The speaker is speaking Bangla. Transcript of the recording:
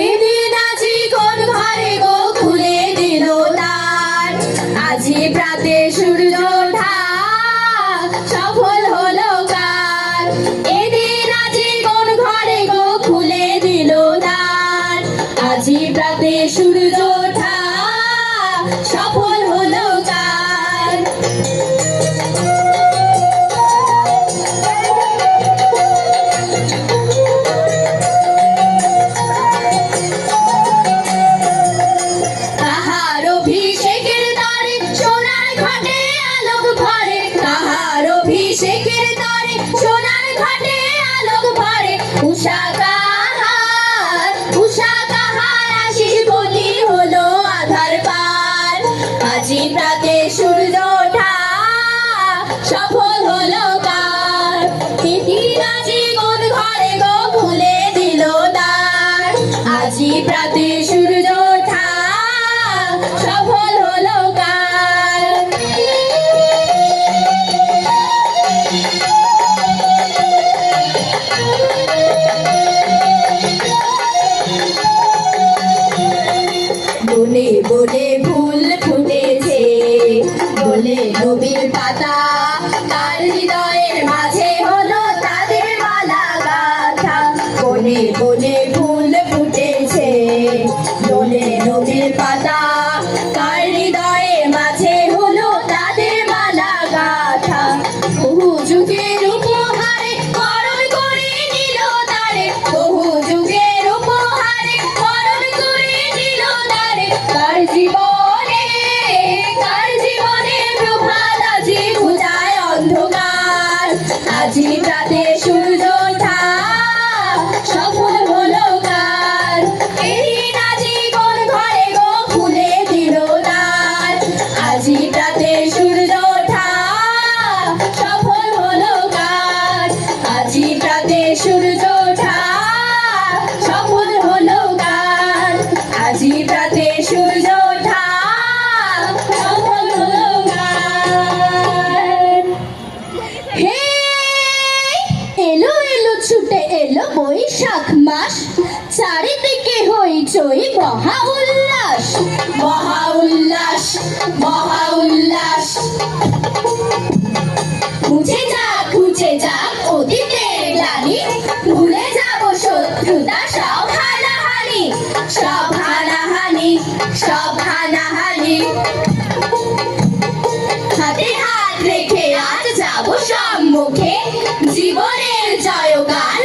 এদিন আজি কোন ঘরে গো খুলে দিল দ্বার, আজি প্রাতে সূর্য ওঠা সফল হলো কার। এদিন আজি কোন ঘরে গো খুলে দিল দ্বার, আজি প্রাতে সূর্য ওঠা সফল হলো কার। কাহার অভিষেকের তরে সোনার ঘাটে আলোক ভরে, কাহার অভিষেকের তরে সোনার ঘাটে আলোক ভরে। উষা কাহার, উষা কাহার আশিস বলি হলো আধার পার, আজি প্রাতে সূর্য ওঠা সফল হলো কার। এদিন আজি কোন ঘরে গো খুলে দিল দ্বার, আজি প্রাতে সূর্য ওঠা সফল হলো কার। বনে বনে ফুল ফুটেছে, বলে নবীর পাতা, তার হৃদয়ের মাঝে হলো তাদের মালা গাঁথা। বনে বনে ফুল ফুটেছে, বলে নবীর পাতা, তার হৃদয়ের মাঝে হলো তাদের মালা গাঁথা। বহু যুগের উপহারে বরণ করে নিল তারে, বহু যুগের উপহারে বরণ করে নিল তারে। তার জীবনে, তার জীবনে প্রভাত আজি ঘুচায় অন্ধকার, আজি প্রাতে সূর্য ওঠা সফল হলো কার। এদিন আজি কোন ঘরে গো খুলে দিল দ্বার, আজি প্রাতে সূর্য ওঠা সফল হলো কার, আজি প্রাতে সূর্য ওঠা সফল হলো কার, আজি প্রাতে সূর্য ওঠা সফল হলো কার। হে এলো এলো ছুটে এলো বৈশাখ মাস, চারিদিকে হইচই মহা উল্লাস, মহা উল্লাস, মহা উল্লাস। মুছে যাক, মুছে যাক অতীতের গ্লানি, ভুলে যাব শত্রুতা সব হানাহানি, সব হানাহানি, সব হানাহানি। হাতে হাত রেখে আজ যাব সম্মুখে, জীবন